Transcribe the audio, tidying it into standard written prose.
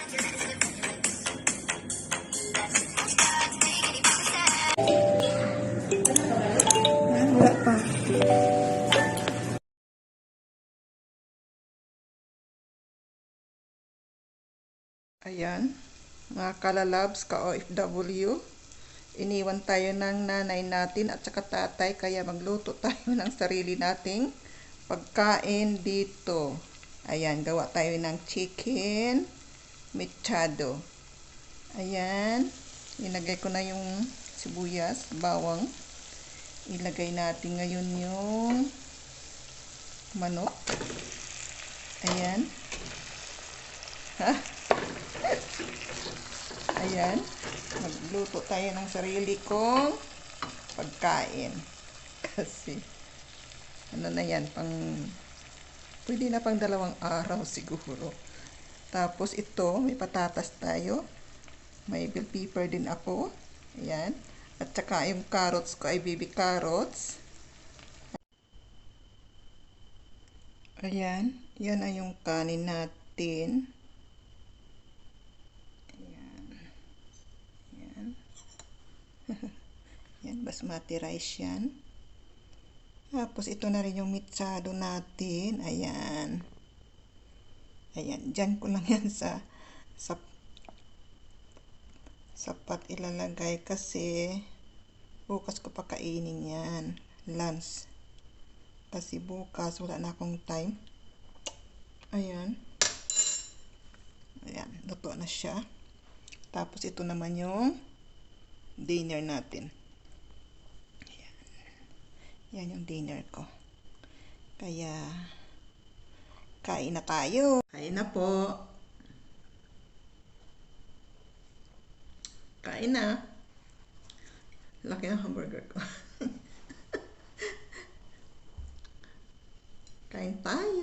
Wala pa. Ayan, mga kalalabs, ka-OFW, iniwan tayo ng nanay natin at saka tatay, kaya magluto tayo ng sarili nating pagkain dito. Ayan, gawa tayo ng chicken mechado. Ayan, ilagay ko na yung sibuyas, bawang. Ilagay natin ngayon yung manok. Ayan. Ha? Ayan. Magluto tayo ng sarili kong pagkain. Kasi, ano na yan, pwede na pang 2 araw siguro. Tapos ito, may patatas tayo. May bell pepper din ako. Ayan. At saka yung carrots ko ay baby carrots. Ayan. Yan ay yung kanin natin. Ayan. Ayan. Yan, basmati rice yan. Tapos ito na rin yung mitsado natin. Ayan. Ayan. Diyan ko lang yan sa sapat ilalagay kasi bukas ko pa kainin yan. Lunch. Kasi bukas wala na akong time. Ayan. Ayan. Luto na siya. Tapos ito naman yung dinner natin. Ayan. Yan yung dinner ko. Kaya kain na tayo. Kain na po. Kain na. Laki ng hamburger ko. Kain tayo.